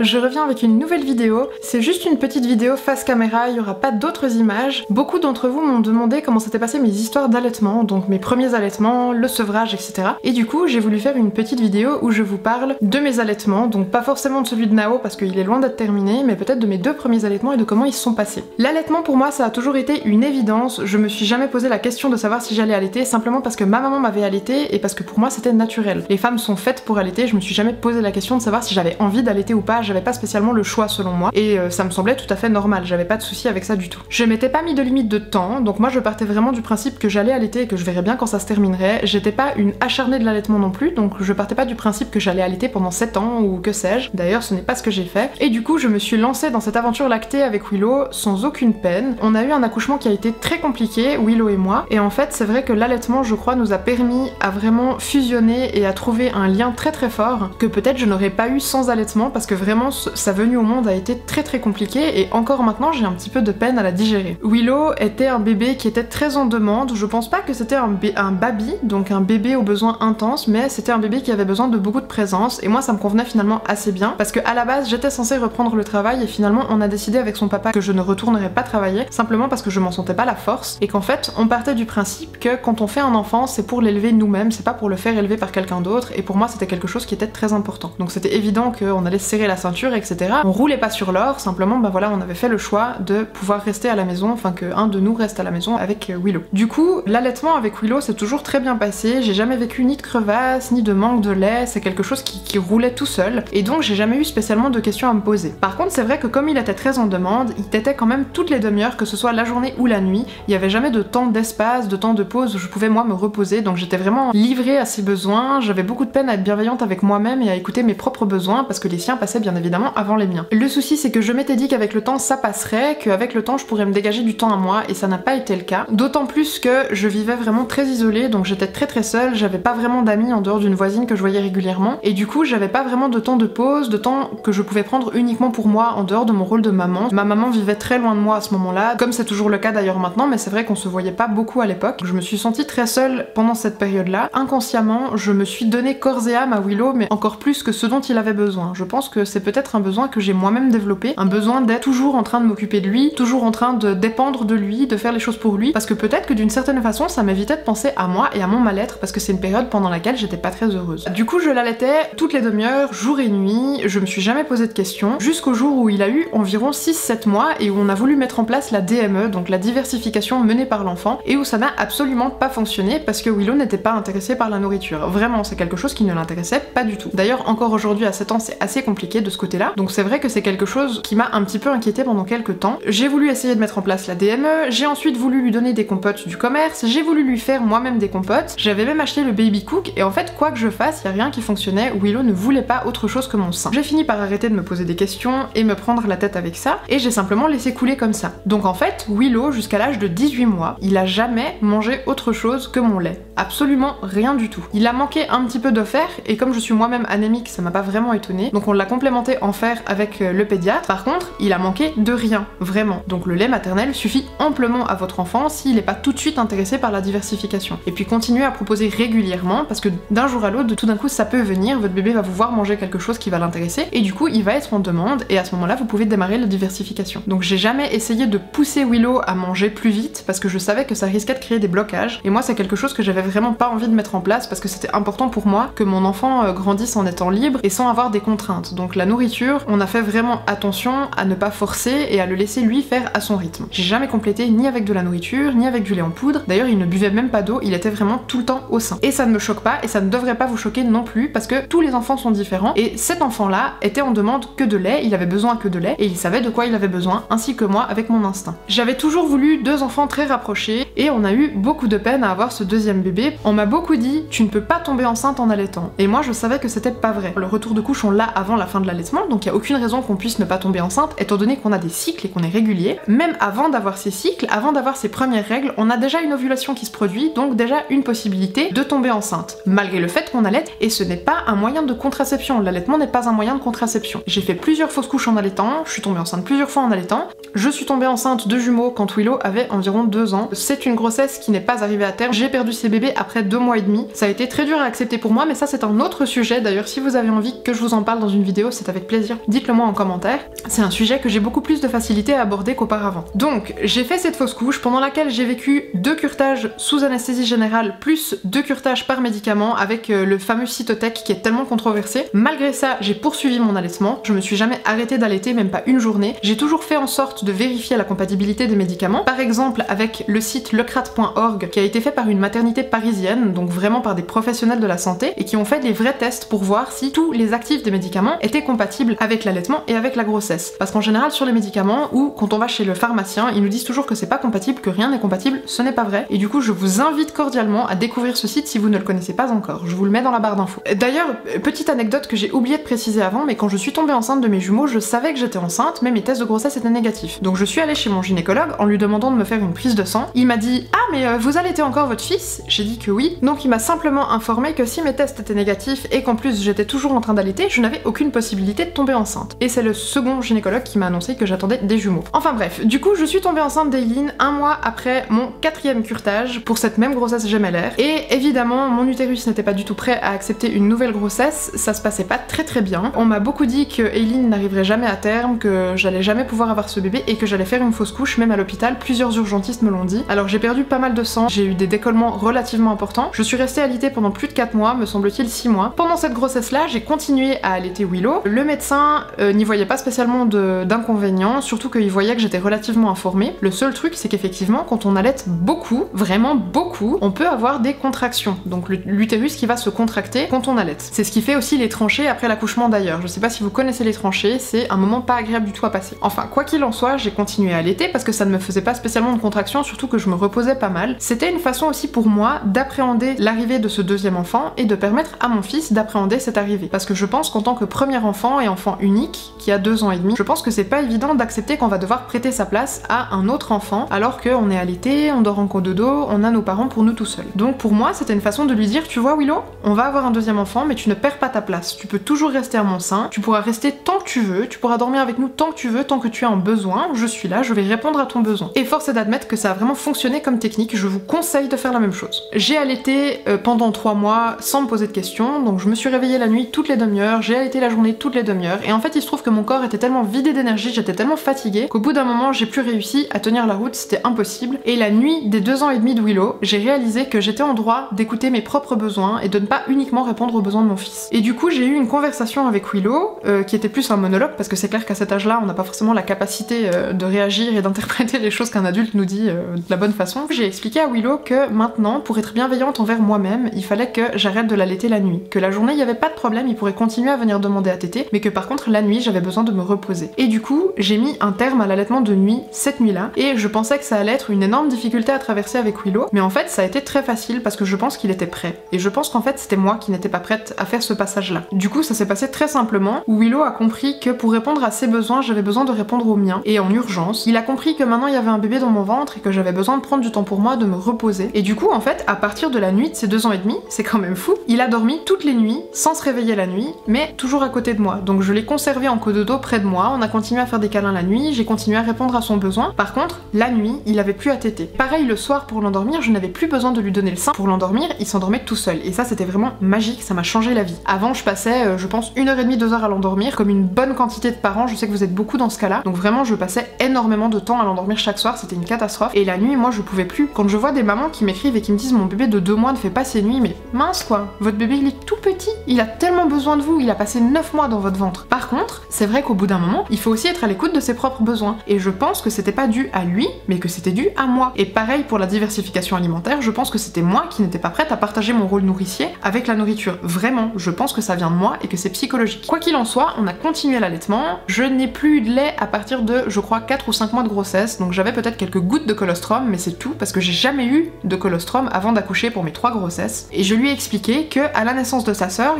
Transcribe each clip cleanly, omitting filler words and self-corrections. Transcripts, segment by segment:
je reviens avec une nouvelle vidéo. C'est juste une petite vidéo face caméra, il n'y aura pas d'autres images. Beaucoup d'entre vous m'ont demandé comment s'étaient passées mes histoires d'allaitement, donc mes premiers allaitements, le sevrage, etc. Et du coup, j'ai voulu faire une petite vidéo où je vous parle de mes allaitements, donc pas forcément de celui de Nao parce qu'il est loin d'être terminé, mais peut-être de mes 2 premiers allaitements et de comment ils se sont passés. L'allaitement pour moi, ça a toujours été une évidence. Je me suis jamais posé la question de savoir si j'allais allaiter, simplement parce que ma maman m'avait allaité et parce que pour moi c'était naturel. Les femmes sont faites pour allaiter, je me suis jamais posé la question de savoir si j'avais envie d'allaiter ou pas, j'avais pas spécialement le choix selon moi, et ça me semblait tout à fait normal, j'avais pas de souci avec ça du tout. Je m'étais pas mis de limite de temps, donc moi je partais vraiment du principe que j'allais allaiter et que je verrais bien quand ça se terminerait. J'étais pas une acharnée de l'allaitement non plus, donc je partais pas du principe que j'allais allaiter pendant 7 ans ou que sais-je. D'ailleurs ce n'est pas ce que j'ai fait, et du coup je me suis lancée dans cette aventure lactée avec Willow sans aucune peine. On a eu un accouchement qui a été très compliqué, Willow et moi, et en fait c'est vrai que l'allaitement je crois nous a permis à vraiment fusionner et à trouver un lien très très fort que peut-être je n'aurais pas eu sans allaitement, parce que vraiment sa venue au monde a été très très compliquée et encore maintenant j'ai un petit peu de peine à la digérer. Willow était un bébé qui était très en demande, je pense pas que c'était un baby, donc un bébé aux besoins intenses, mais c'était un bébé qui avait besoin de beaucoup de présence et moi ça me convenait finalement assez bien parce que à la base j'étais censée reprendre le travail et finalement on a décidé avec son papa que je ne retournerais pas travailler simplement parce que je m'en sentais pas la force et qu'en fait on partait du principe que quand on fait un enfant c'est pour l'élever nous-mêmes, c'est pas pour le faire élever par quelqu'un d'autre, et pour moi c'était quelque chose qui était très important. Donc c'était évident qu'on allait serrer la ceinture, etc. On roulait pas sur l'or, simplement bah voilà, on avait fait le choix de pouvoir rester à la maison, enfin que un de nous reste à la maison avec Willow. Du coup, l'allaitement avec Willow s'est toujours très bien passé, j'ai jamais vécu ni de crevasse, ni de manque de lait, c'est quelque chose qui roulait tout seul, et donc j'ai jamais eu spécialement de questions à me poser. Par contre, c'est vrai que comme il était très en demande, il tétait quand même toutes les demi-heures, que ce soit la journée ou la nuit, il y avait jamais de temps d'espace, de temps de pause où je pouvais moi me reposer, donc j'étais vraiment livrée à ses besoins, j'avais beaucoup de peine à être bienveillante avec moi-même et à écouter mes propres besoins parce que les siens passaient bien évidemment avant les miens. Le souci c'est que je m'étais dit qu'avec le temps ça passerait, qu'avec le temps je pourrais me dégager du temps à moi, et ça n'a pas été le cas. D'autant plus que je vivais vraiment très isolée, donc j'étais très seule, j'avais pas vraiment d'amis en dehors d'une voisine que je voyais régulièrement, et du coup j'avais pas vraiment de temps de pause, de temps que je pouvais prendre uniquement pour moi en dehors de mon rôle de maman. Ma maman vivait très loin de moi à ce moment-là, comme c'est toujours le cas d'ailleurs maintenant, mais c'est vrai qu'on se voyait pas beaucoup à l'époque. Je me suis sentie très seule pendant cette période-là. Inconsciemment, je me suis donné corps et âme à Willow, mais encore plus que ce dont il avait besoin. Je pense que c'est peut-être un besoin que j'ai moi-même développé, un besoin d'être toujours en train de m'occuper de lui, toujours en train de dépendre de lui, de faire les choses pour lui, parce que peut-être que d'une certaine façon ça m'évitait de penser à moi et à mon mal-être, parce que c'est une période pendant laquelle j'étais pas très heureuse. Du coup je l'allaitais toutes les demi-heures, jour et nuit, je me suis jamais posé de questions, jusqu'au jour où il a eu environ 6-7 mois et où on a voulu mettre en place la DME, donc la diversification menée par l'enfant, et où ça n'a absolument pas fonctionné parce que Willow n'était pas intéressé par la nourriture. Vraiment, c'est quelque chose qui ne l'intéressait pas du tout. D'ailleurs, encore aujourd'hui à 7 ans, c'est assez compliqué de ce côté-là, donc c'est vrai que c'est quelque chose qui m'a un petit peu inquiétée pendant quelques temps. J'ai voulu essayer de mettre en place la DME, j'ai ensuite voulu lui donner des compotes du commerce, j'ai voulu lui faire moi-même des compotes, j'avais même acheté le baby cook, et en fait, quoi que je fasse, y a rien qui fonctionnait, Willow ne voulait pas autre chose que mon sein. J'ai fini par arrêter de me poser des questions et me prendre la tête avec ça, et j'ai simplement laissé couler comme ça. Donc en fait, Willow, jusqu'à l'âge de 18 mois, il a jamais mangé autre chose que mon lait. Absolument rien du tout. Il a manqué un petit peu de fer, et comme je suis moi-même anémique, ça m'a pas vraiment étonnée, donc on l'a complémenté en fer avec le pédiatre. Par contre, il a manqué de rien, vraiment. Donc le lait maternel suffit amplement à votre enfant s'il est pas tout de suite intéressé par la diversification. Et puis continuez à proposer régulièrement, parce que d'un jour à l'autre, tout d'un coup ça peut venir, votre bébé va vous voir manger quelque chose qui va l'intéresser, et du coup il va être en demande, et à ce moment-là vous pouvez démarrer la diversification. Donc j'ai jamais essayé de pousser Willow à manger plus vite, parce que je savais que ça risquait de créer des blocages, et moi c'est quelque chose que j'avais vraiment pas envie de mettre en place, parce que c'était important pour moi que mon enfant grandisse en étant libre et sans avoir des contraintes. Donc la nourriture, on a fait vraiment attention à ne pas forcer et à le laisser lui faire à son rythme. J'ai jamais complété ni avec de la nourriture, ni avec du lait en poudre, d'ailleurs il ne buvait même pas d'eau, il était vraiment tout le temps au sein. Et ça ne me choque pas, et ça ne devrait pas vous choquer non plus, parce que tous les enfants sont différents, et cet enfant-là était en demande que de lait, il avait besoin que de lait, et il savait de quoi il avait besoin, ainsi que moi avec mon instinct. J'avais toujours voulu 2 enfants très rapprochés, et on a eu beaucoup de peine à avoir ce deuxième bébé. On m'a beaucoup dit tu ne peux pas tomber enceinte en allaitant, et moi je savais que c'était pas vrai. Le retour de couche on l'a avant la fin de l'allaitement, donc il y a aucune raison qu'on puisse ne pas tomber enceinte étant donné qu'on a des cycles et qu'on est régulier. Même avant d'avoir ces cycles, avant d'avoir ces premières règles, on a déjà une ovulation qui se produit, donc déjà une possibilité de tomber enceinte, malgré le fait qu'on allaite, et ce n'est pas un moyen de contraception. L'allaitement n'est pas un moyen de contraception. J'ai fait plusieurs fausses couches en allaitant, je suis tombée enceinte plusieurs fois en allaitant, je suis tombée enceinte de jumeaux quand Willow avait environ 2 ans. C'est une grossesse qui n'est pas arrivée à terme, j'ai perdu ces bébés après 2 mois et demi. Ça a été très dur à accepter pour moi, mais ça c'est un autre sujet. D'ailleurs si vous avez envie que je vous en parle dans une vidéo, c'est avec plaisir. Dites-le moi en commentaire. C'est un sujet que j'ai beaucoup plus de facilité à aborder qu'auparavant. Donc, j'ai fait cette fausse couche pendant laquelle j'ai vécu 2 curetages sous anesthésie générale plus 2 curetages par médicament avec le fameux cytotec qui est tellement controversé. Malgré ça, j'ai poursuivi mon allaitement. Je me suis jamais arrêtée d'allaiter, même pas une journée. J'ai toujours fait en sorte de vérifier la compatibilité des médicaments. Par exemple, avec le site lecrat.org qui a été fait par une maternité parisienne, donc vraiment par des professionnels de la santé, et qui ont fait des vrais tests pour voir si tous les actifs des médicaments étaient compatibles avec l'allaitement et avec la grossesse. Parce qu'en général, sur les médicaments, ou quand on va chez le pharmacien, ils nous disent toujours que c'est pas compatible, que rien n'est compatible, ce n'est pas vrai. Et du coup, je vous invite cordialement à découvrir ce site si vous ne le connaissez pas encore. Je vous le mets dans la barre d'infos. D'ailleurs, petite anecdote que j'ai oublié de préciser avant, mais quand je suis tombée enceinte de mes jumeaux, je savais que j'étais enceinte, mais mes tests de grossesse étaient négatifs. Donc je suis allée chez mon gynécologue en lui demandant de me faire une prise de sang. Il m'a dit « Ah, mais vous allaitez encore votre fils ?» J'ai dit que oui. Donc il m'a simplement informé que si mes tests étaient négatifs et qu'en plus j'étais toujours en train d'allaiter, je n'avais aucune possibilité de tomber enceinte. Et c'est le second gynécologue qui m'a annoncé que j'attendais des jumeaux. Enfin bref, du coup je suis tombée enceinte d'Eileen un mois après mon 4e curetage pour cette même grossesse gémellaire. Et évidemment, mon utérus n'était pas du tout prêt à accepter une nouvelle grossesse, ça se passait pas très bien. On m'a beaucoup dit que Eileen n'arriverait jamais à terme, que j'allais jamais pouvoir avoir ce bébé et que j'allais faire une fausse couche, même à l'hôpital, plusieurs urgentistes me l'ont dit. Alors j'ai perdu pas mal de sang, j'ai eu des décollements relativement importants. Je suis restée allaitée pendant plus de 4 mois, me semble-t-il 6 mois. Pendant cette grossesse-là, j'ai continué à allaiter Willow. Le médecin n'y voyait pas spécialement d'inconvénients, surtout qu'il voyait que j'étais relativement informée. Le seul truc, c'est qu'effectivement, quand on allaite beaucoup, vraiment beaucoup, on peut avoir des contractions. Donc l'utérus qui va se contracter quand on allaite. C'est ce qui fait aussi les tranchées après l'accouchement d'ailleurs. Je sais pas si vous connaissez les tranchées, c'est un moment pas agréable du tout à passer. Enfin, quoi qu'il en soit, j'ai continué à allaiter parce que ça ne me faisait pas spécialement de contractions, surtout que je me reposais pas mal. C'était une façon aussi pour moi d'appréhender l'arrivée de ce deuxième enfant et de permettre à mon fils d'appréhender cette arrivée. Parce que je pense qu'en tant que premier enfant et enfant unique, qui a 2 ans et demi, je pense que c'est pas évident d'accepter qu'on va devoir prêter sa place à un autre enfant alors qu'on est allaité, on dort en cododo, on a nos parents pour nous tout seuls. Donc pour moi, c'était une façon de lui dire, tu vois Willow, on va avoir un deuxième enfant, mais tu ne perds pas ta place. Tu peux toujours rester à mon sein, tu pourras rester tant que tu veux, tu pourras dormir avec nous tant que tu veux, tant que tu as un besoin, je suis là, je vais répondre à ton besoin. Et force est d'admettre que ça a vraiment fonctionné comme technique, je vous conseille de faire la même chose. J'ai allaité pendant 3 mois sans me poser de questions, donc je me suis réveillée la nuit toutes les demi-heures, j'ai allaité la journée toutes les demi-heures, et en fait il se trouve que mon corps était tellement vidé d'énergie, j'étais tellement fatiguée, qu'au bout d'un moment j'ai plus réussi à tenir la route, c'était impossible. Et la nuit des 2 ans et demi de Willow, j'ai réalisé que j'étais en droit d'écouter mes propres besoins et de ne pas uniquement répondre aux besoins de mon fils. Et du coup j'ai eu une conversation avec Willow, qui était plus un monologue, parce que c'est clair qu'à cet âge-là on n'a pas forcément la capacité de réagir et d'interpréter les choses qu'un adulte nous dit de la bonne façon. J'ai expliqué à Willow que maintenant, pour être bienveillante envers moi-même, il fallait que j'arrête de l'allaiter la nuit. Que la journée il n'y avait pas de problème, il pourrait continuer à venir demander à téter, mais que par contre la nuit j'avais besoin de me reposer. Et du coup j'ai mis un terme à l'allaitement de nuit cette nuit-là, et je pensais que ça allait être une énorme difficulté à traverser avec Willow, mais en fait ça a été très facile parce que je pense qu'il était prêt. Et je pense qu'en fait c'était moi qui n'étais pas prête à faire ce passage-là. Du coup ça s'est passé très simplement, où Willow a compris que pour répondre à ses besoins, j'avais besoin de répondre aux miens, et en urgence. Il a compris que maintenant il y avait un bébé dans mon ventre et que j'avais besoin de prendre du temps pour moi, de me reposer. Et du coup en fait, à partir de la nuit de ses 2 ans et demi, c'est quand même fou, il a dormi toutes les nuits, sans se réveiller la nuit, mais toujours à côté de moi. Donc je l'ai conservé en cododo près de moi, on a continué à faire des câlins la nuit, j'ai continué à répondre à son besoin. Par contre, la nuit, il avait plus à téter. Pareil le soir pour l'endormir, je n'avais plus besoin de lui donner le sein. Pour l'endormir, il s'endormait tout seul. Et ça c'était vraiment magique, ça m'a changé la vie. Avant je passais, je pense, 1h30, 2 heures à l'endormir, comme une bonne quantité de parents, je sais que vous êtes beaucoup dans ce cas-là. Donc vraiment je passais énormément de temps à l'endormir chaque soir, c'était une catastrophe. Et la nuit, moi je pouvais plus. Quand je vois des mamans qui m'écrivent et qui me disent mon bébé de 2 mois ne fait pas ses nuits, mais mince quoi, votre bébé il est tout petit, il a tellement besoin de vous, il a passé 9 mois dans votre ventre. Par contre, c'est vrai qu'au bout d'un moment, il faut aussi être à l'écoute de ses propres besoins. Et je pense que c'était pas dû à lui, mais que c'était dû à moi. Et pareil pour la diversification alimentaire, je pense que c'était moi qui n'étais pas prête à partager mon rôle nourricier avec la nourriture. Vraiment, je pense que ça vient de moi et que c'est psychologique. Quoi qu'il en soit, on a continué l'allaitement. Je n'ai plus eu de lait à partir de, je crois, 4 ou 5 mois de grossesse, donc j'avais peut-être quelques gouttes de colostrum, mais c'est tout, parce que j'ai jamais eu de colostrum avant d'accoucher pour mes 3 grossesses. Et je lui ai expliqué que à la naissance de sa sœur,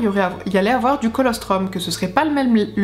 il allait avoir du colostrum, que ce serait pas le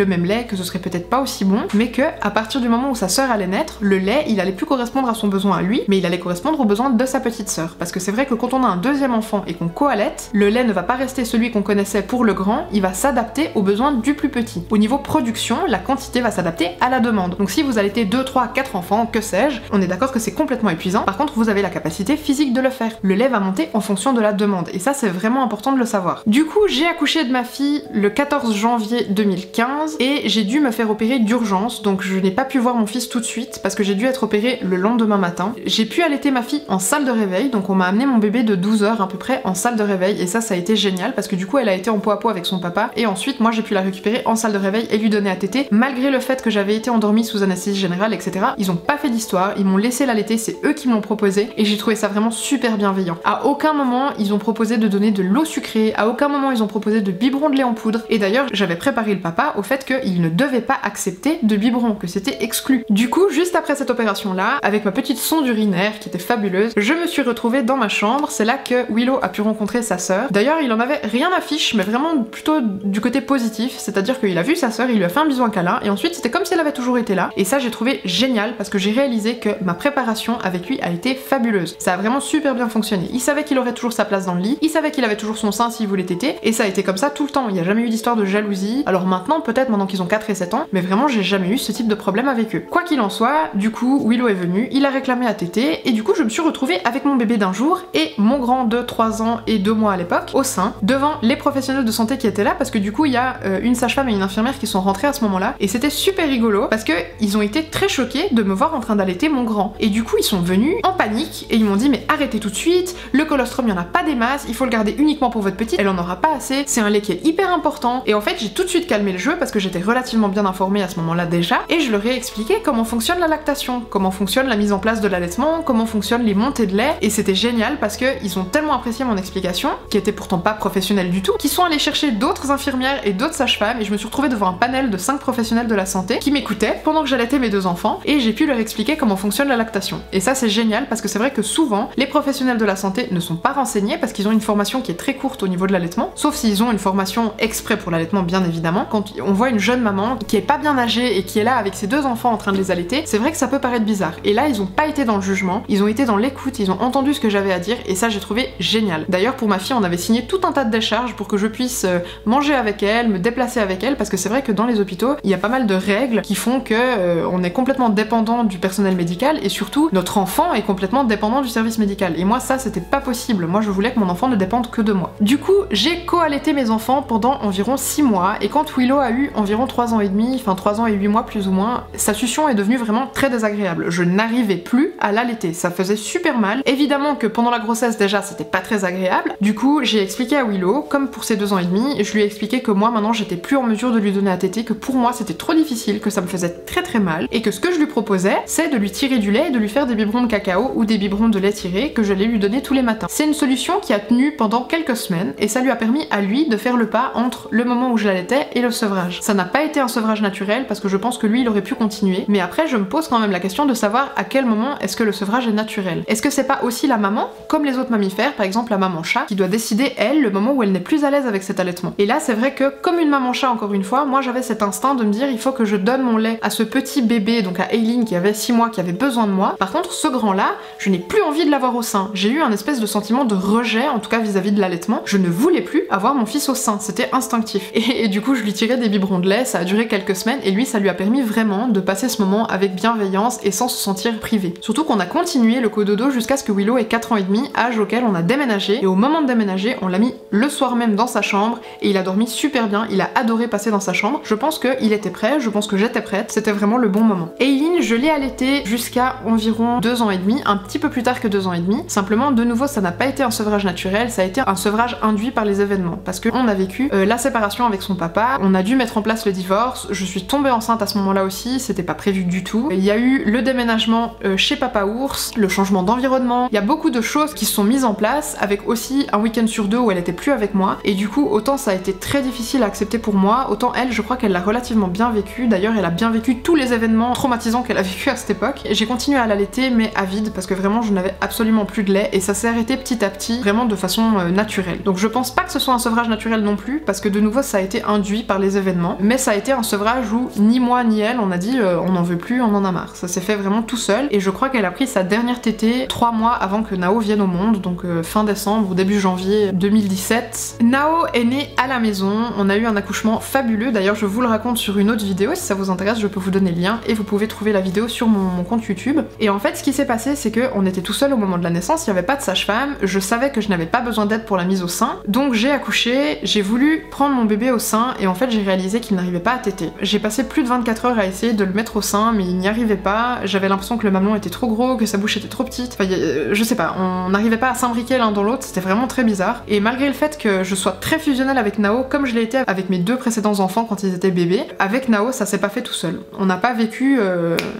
même lait, que ce serait peut-être pas aussi bon, mais que à partir du moment où sa sœur allait naître, le lait, il allait plus correspondre à son besoin à lui, mais il allait correspondre aux besoins de sa petite sœur. Parce que c'est vrai que quand on a un deuxième enfant et qu'on co-allaite, le lait ne va pas rester celui qu'on connaissait pour le grand, il va s'adapter aux besoins du plus petit. Au niveau production, la quantité va s'adapter à la demande. Donc si vous allaitez 2, 3, 4 enfants, que sais-je, on est d'accord que c'est complètement épuisant. Par contre, vous avez la capacité physique de le faire. Le lait va monter en fonction de la demande, et ça c'est vraiment important de le savoir. Du coup, j'ai accouché de ma fille le 14 janvier 2015 et j'ai dû me faire opérer d'urgence, donc je n'ai pas pu voir mon fils tout de suite parce que j'ai dû être opérée le lendemain matin. J'ai pu allaiter ma fille en salle de réveil, donc on m'a amené mon bébé de 12 heures à peu près en salle de réveil et ça a été génial parce que du coup elle a été en peau à peau avec son papa et ensuite moi j'ai pu la récupérer en salle de réveil et lui donner à téter malgré le fait que j'avais été endormie sous anesthésie générale, etc. Ils ont pas fait d'histoire, ils m'ont laissé l'allaiter, c'est eux qui me l'ont proposé et j'ai trouvé ça vraiment super bienveillant. À aucun moment ils ont proposé de donner de l'eau sucrée, à aucun moment ils ont proposé de biberon de lait en poudre et d'ailleurs j'avais préparé le papa au fait qu'il ne devait pas accepter de biberon, que c'était exclu. Du coup, juste après cette opération là, avec ma petite sonde urinaire qui était fabuleuse, je me suis retrouvée dans ma chambre, c'est là que Willow a pu rencontrer sa sœur. D'ailleurs il en avait rien à fiche, mais vraiment plutôt du côté positif, c'est-à-dire qu'il a vu sa sœur, il lui a fait un bisou, un câlin et ensuite c'était comme si elle avait toujours été là et ça j'ai trouvé génial parce que j'ai réalisé que ma préparation avec lui a été fabuleuse. Ça a vraiment super bien fonctionné. Il savait qu'il aurait toujours sa place dans le lit, il savait qu'il avait toujours son sein s'il voulait téter et ça a été comme ça tout le temps. Il n'y a jamais eu d'histoire de jalousie. Alors maintenant, peut-être maintenant qu'ils ont 4 et 7 ans, mais vraiment j'ai jamais eu ce type de problème avec eux. Quoi qu'il en soit, du coup Willow est venu, il a réclamé à téter et du coup je me suis retrouvée avec mon bébé d'un jour et mon grand de 3 ans et 2 mois à l'époque au sein, devant les professionnels de santé qui étaient là parce que du coup il y a une sage-femme et une infirmière qui sont rentrées à ce moment-là et c'était super rigolo parce que ils ont été très choqués de me voir en train d'allaiter mon grand et du coup ils sont venus en panique et ils m'ont dit mais arrêtez tout de suite, le colostrum il y en a pas des masses, il faut le garder uniquement pour votre petite, elle en aura pas assez, c'est un lait qui est hyper important et en fait j'ai tout de suite calmé le jeu parce que j'étais relativement bien informée à ce moment-là déjà et je leur ai expliqué comment fonctionne la lactation, comment fonctionne la mise en place de l'allaitement, comment fonctionnent les montées de lait et c'était génial parce que ils ont tellement apprécié mon explication, qui était pourtant pas professionnelle du tout, qu'ils sont allés chercher d'autres infirmières et d'autres sages-femmes et je me suis retrouvée devant un panel de 5 professionnels de la santé qui m'écoutaient pendant que j'allaitais mes 2 enfants et j'ai pu leur expliquer comment fonctionne la lactation. Et ça c'est génial parce que c'est vrai que souvent les professionnels de la santé ne sont pas renseignés parce qu'ils ont une formation qui est très courte au niveau de l'allaitement, sauf s'ils ont une formation exprès pour l'allaitement bien évidemment. Quand on voit une jeune maman qui est pas bien âgée et qui est là avec ses 2 enfants en train de les allaiter, c'est vrai que ça peut paraître bizarre. Et là ils ont pas été dans le jugement, ils ont été dans l'écoute, ils ont entendu ce que j'avais à dire et ça j'ai trouvé génial. D'ailleurs pour ma fille on avait signé tout un tas de décharges pour que je puisse manger avec elle, me déplacer avec elle parce que c'est vrai que dans les hôpitaux il y a pas mal de règles qui font que on est complètement dépendant du personnel médical et surtout notre enfant est complètement dépendant du service médical et moi ça c'était pas possible, moi je voulais que mon enfant ne dépende que de moi. Du coup j'ai co-allaité mes enfants pendant environ 6 mois et quand Willow a eu environ 3 ans et demi, enfin 3 ans et 8 mois plus ou moins, sa succion est devenue vraiment très désagréable. Je n'arrivais plus à l'allaiter, ça faisait super mal. Évidemment que pendant la grossesse déjà c'était pas très agréable. Du coup j'ai expliqué à Willow, comme pour ses 2 ans et demi, je lui ai expliqué que moi maintenant j'étais plus en mesure de lui donner à téter, que pour moi c'était trop difficile, que ça me faisait très très mal et que ce que je lui proposais c'est de lui tirer du lait et de lui faire des biberons de cacao ou des biberons de lait tiré que j'allais lui donner tous les matins. C'est une solution qui a tenu pendant quelques semaines et ça lui a permis à lui de faire le pas entre le moment où je l'allaitais et le sevrage. Ça n'a pas été un sevrage naturel parce que je pense que lui il aurait pu continuer, mais après je me pose quand même la question de savoir à quel moment est-ce que le sevrage est naturel. Est-ce que c'est pas aussi la maman, comme les autres mammifères, par exemple la maman chat, qui doit décider elle le moment où elle n'est plus à l'aise avec cet allaitement. Et là c'est vrai que comme une maman chat encore une fois, moi j'avais cet instinct de me dire il faut que je donne mon lait à ce petit bébé, donc à Aileen qui avait 6 mois, qui avait besoin de moi. Par contre ce grand là, je n'ai plus envie de l'avoir au sein. J'ai eu un espèce de sentiment de rejet, en tout cas vis-à-vis de l'allaitement. Je ne voulais plus avoir mon fils au sein, c'était instinctif. Et du coup je lui tirais des biberons de lait, ça a duré quelques semaines et lui ça lui a permis vraiment de passer ce moment avec bienveillance et sans se sentir privé. Surtout qu'on a continué le cododo jusqu'à ce que Willow ait 4 ans et demi, âge auquel on a déménagé et au moment de déménager on l'a mis le soir même dans sa chambre et il a dormi super bien, il a adoré passer dans sa chambre. Je pense qu'il était prêt, je pense que j'étais prête, c'était vraiment le bon moment. Aileen, je l'ai allaitée jusqu'à environ 2 ans et demi, un petit peu plus tard que 2 ans et demi. Simplement, de nouveau, ça n'a pas été un sevrage naturel, ça a été un sevrage induit par les événements. Parce qu'on a vécu la séparation avec son papa, on a dû mettre en place le divorce, je suis tombée enceinte à ce moment-là aussi, c'était pas prévu du tout. Il y a eu le déménagement chez Papa Ours, le changement d'environnement, il y a beaucoup de choses qui se sont mises en place, avec aussi un week-end sur 2 où elle était plus avec moi. Et du coup, autant ça a été très difficile à accepter pour moi, autant elle, je crois qu'elle l'a relativement bien vécu. D'ailleurs, elle a bien vécu tous les événements traumatisants qu'elle a vécu à cette époque. J'ai continué à l'allaiter, mais à vide, parce que vraiment je n'avais absolument plus de lait et ça s'est arrêté petit à petit, vraiment de façon naturelle. Donc je pense pas que ce soit un sevrage naturel non plus, parce que de nouveau ça a été induit par les événements, mais ça a été un sevrage où ni moi ni elle on a dit on n'en veut plus, on en a marre. Ça s'est fait vraiment tout seul et je crois qu'elle a pris sa dernière tétée 3 mois avant que Nao vienne au monde, donc fin décembre ou début janvier 2017. Nao est née à la maison, on a eu un accouchement fabuleux, d'ailleurs je vous le raconte sur une autre vidéo, si ça vous intéresse je peux vous donner le lien et vous pouvez trouver la vidéo sur mon compte YouTube. Et en fait ce qui s'est passé c'est qu'on était tout seul au moment de la naissance, il n'y avait pas de sage-femme, je savais que je n'avais pas besoin d'aide pour la mise au sein, donc j'ai accouché, j'ai voulu prendre mon bébé au sein et en fait j'ai réalisé qu'il n'arrivait pas à téter. J'ai passé plus de 24 heures à essayer de le mettre au sein mais il n'y arrivait pas, j'avais l'impression que le mamelon était trop gros, que sa bouche était trop petite, enfin je sais pas, on n'arrivait pas à s'imbriquer l'un dans l'autre, c'était vraiment très bizarre. Et malgré le fait que je sois très fusionnelle avec Nao, comme je l'ai été avec mes 2 précédents enfants quand ils étaient bébés, avec Nao ça s'est pas fait tout seul. On n'a pas vécu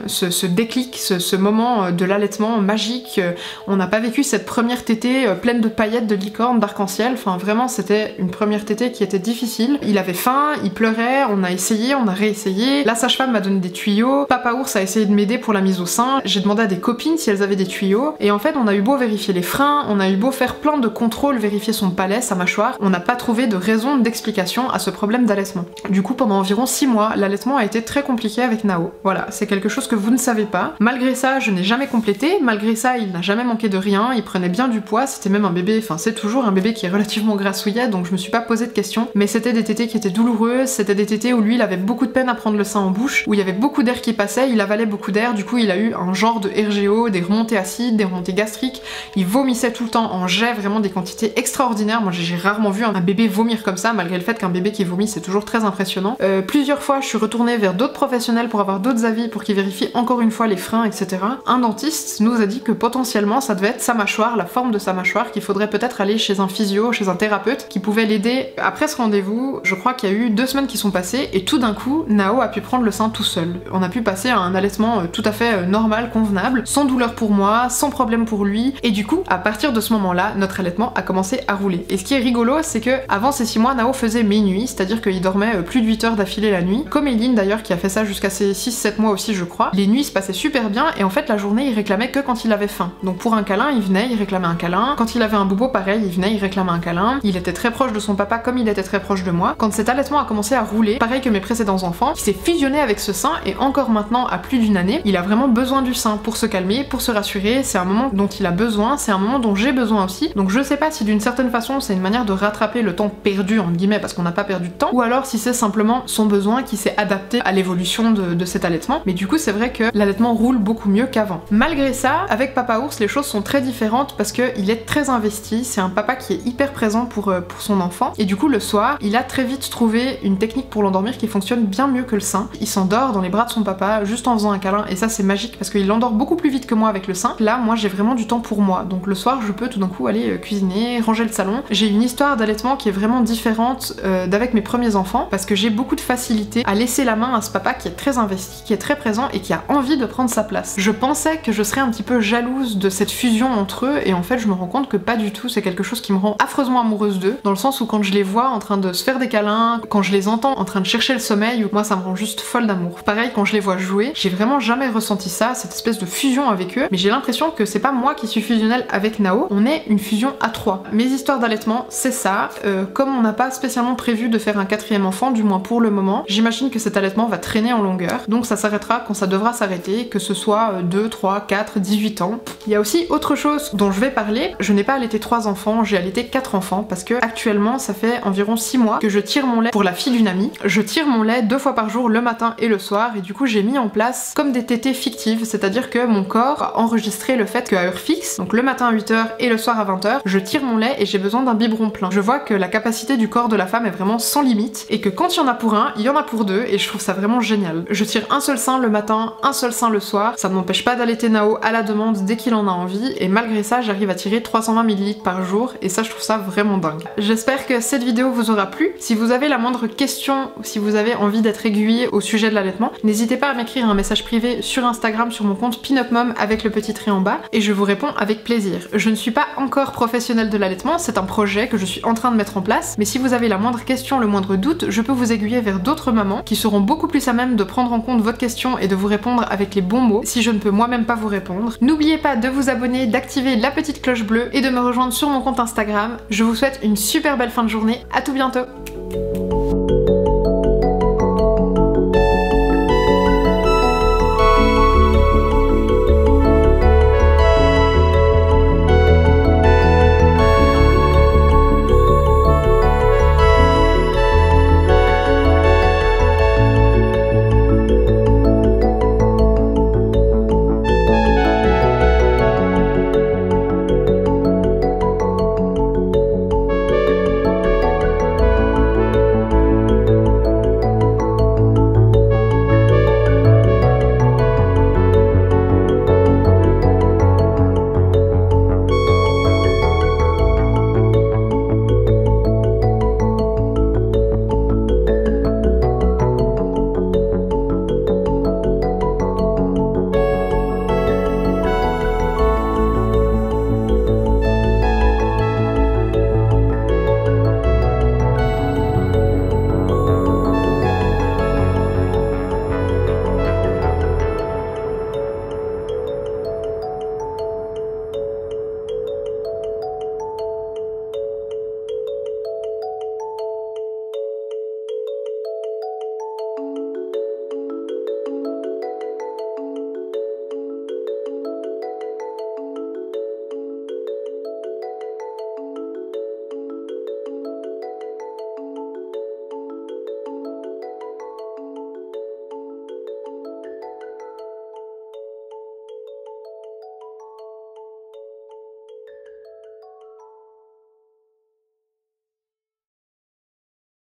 ce déclic, ce moment de l'allaitement magique, on n'a pas vécu cette première tétée pleine de paillettes, de licornes, d'arc-en-ciel, enfin vraiment c'était une première tétée qui était difficile. Il avait faim, il pleurait, on a essayé, on a réessayé, la sage-femme m'a donné des tuyaux, Papa Ours a essayé de m'aider pour la mise au sein, j'ai demandé à des copines si elles avaient des tuyaux, et en fait on a eu beau vérifier les freins, on a eu beau faire plein de contrôles, vérifier son palais, sa mâchoire, on n'a pas trouvé de raison, d'explication à ce problème d'allaitement. Du coup pendant environ 6 mois, l'allaitement a été très compliqué avec Nao. Voilà, c'est quelque chose que vous ne savez pas. Malgré ça, je n'ai jamais complété, malgré ça, il n'a jamais manqué de rien, il prenait bien du poids, c'était même un bébé, enfin c'est toujours un bébé qui est relativement grassouillet, donc je me suis pas posé de questions, mais c'était des tétées qui étaient douloureuses, c'était des tétées où lui il avait beaucoup de peine à prendre le sein en bouche, où il y avait beaucoup d'air qui passait, il avalait beaucoup d'air, du coup il a eu un genre de RGO, des remontées acides, des remontées gastriques, il vomissait tout le temps en jet, vraiment des quantités extraordinaires. Moi j'ai rarement vu un bébé vomir comme ça, malgré le fait qu'un bébé qui vomit c'est toujours très impressionnant. Plusieurs fois je suis retournée vers d'autres professionnels pour avoir d'autres avis, pour qu'ils vérifient encore une fois les freins, etc. Un dentiste nous a dit que potentiellement ça devait être sa mâchoire, la forme de sa mâchoire, qu'il faudrait peut-être aller chez un physio, chez un thérapeute qui pouvait l'aider. Après ce rendez-vous, je crois qu'il y a eu 2 semaines qui sont passées et tout d'un coup, Nao a pu prendre le sein tout seul. On a pu passer à un allaitement tout à fait normal, convenable, sans douleur pour moi, sans problème pour lui, et du coup, à partir de ce moment-là, notre allaitement a commencé à rouler. Et ce qui est rigolo, c'est que avant ces 6 mois, Nao faisait mes nuits, c'est-à-dire qu'il dormait plus de 8 heures d'affilée la nuit, comme Eileen d'ailleurs qui a fait ça jusqu'à ses 6-7 mois aussi je crois. Les nuits se passaient super bien et en fait la journée il réclamait que quand il avait faim. Donc pour un câlin, il venait, il réclamait un câlin. Quand il avait un boubou, pareil, il venait, il réclamait un câlin. Il était très proche de son papa comme il était très proche de moi. Quand cet allaitement a commencé à rouler, pareil que mes précédents enfants, il s'est fusionné avec ce sein et encore maintenant à plus d'une année, il a vraiment besoin du sein pour se calmer, pour se rassurer. C'est un moment dont il a besoin, c'est un moment dont j'ai besoin aussi. Donc je sais pas si d'une certaine façon c'est une manière de rattraper le temps perdu entre guillemets parce qu'on n'a pas perdu de temps, ou alors si c'est simplement son besoin qui s'est adapté à l'évolution de cet allaitement. Mais du coup c'est vrai que l'allaitement roule beaucoup mieux qu'avant. Malgré ça, avec Papa Ours les choses sont très différentes parce qu'il est très investi, c'est un papa qui est hyper présent pour son enfant, et du coup le soir il a très vite trouvé une technique pour l'endormir qui fonctionne bien mieux que le sein. Il s'endort dans les bras de son papa juste en faisant un câlin, et ça c'est magique parce qu'il endort beaucoup plus vite que moi avec le sein. Là moi j'ai vraiment du temps pour moi, donc le soir je peux tout d'un coup aller cuisiner, ranger le salon. J'ai une histoire d'allaitement qui est vraiment différente d'avec mes premiers enfants parce que j'ai beaucoup de facilité à laisser la main à ce papa qui est très investi, qui est très présent et qui a envie de prendre sa place. Je pensais que je serais un petit peu jalouse de cette fusion entre eux et en fait je me rends compte que pas du tout, c'est quelque chose qui me rend affreusement amoureuse d'eux, dans le sens où quand je les vois en train de se faire des câlins, quand je les entends en train de chercher le sommeil, moi ça me rend juste folle d'amour. Pareil quand je les vois jouer, j'ai vraiment jamais ressenti ça, cette espèce de fusion avec eux, mais j'ai l'impression que c'est pas moi qui suis fusionnelle avec Nao, on est une fusion à 3. Mes histoires d'allaitement, c'est ça. Comme on n'a pas spécialement prévu de faire un 4e enfant, du moins pour le moment, j'imagine que cet allaitement va traîner en longueur, donc ça s'arrêtera quand ça devra s'arrêter, que ce soit 2, 3, 4, 18 ans. Il y a aussi autre chose dont je vais parler, je n'ai pas allaité 3 enfants, j'ai allaité 4 enfants, parce que actuellement ça fait environ 6 mois que je tire mon lait pour la fille d'une amie. Je tire mon lait 2 fois par jour, le matin et le soir, et du coup j'ai mis en place comme des tétées fictives, c'est-à-dire que mon corps a enregistré le fait qu'à heure fixe, donc le matin à 8h et le soir à 20h, je tire mon lait et j'ai besoin d'un biberon plein. Je vois que la capacité du corps de la femme est vraiment sans limite, et que quand il y en a pour un, il y en a pour 2, et je trouve ça vraiment génial. Je tire un seul sein le matin, un seul sein le soir, ça ne m'empêche pas d'allaiter Nao à la demande dès qu'il en a envie, et malgré ça j'arrive à tirer 320 ml par jour, et ça je trouve ça vraiment dingue. J'espère que cette vidéo vous aura plu. Si vous avez la moindre question, ou si vous avez envie d'être aiguillé au sujet de l'allaitement, n'hésitez pas à m'écrire un message privé sur Instagram sur mon compte PinUpMom avec le petit trait en bas, et je vous réponds avec plaisir. Je ne suis pas encore professionnelle de l'allaitement, c'est un projet que je suis en train de mettre en place, mais si vous avez la moindre question, le moindre doute, je peux vous aiguiller vers d'autres mamans qui seront beaucoup plus à même de prendre en compte votre question et de vous répondre avec les bons mots si je ne peux moi-même pas vous répondre. N'oubliez pas de vous abonner, d'activer la petite cloche bleue et de me rejoindre sur mon compte Instagram. Je vous souhaite une super belle fin de journée, à tout bientôt.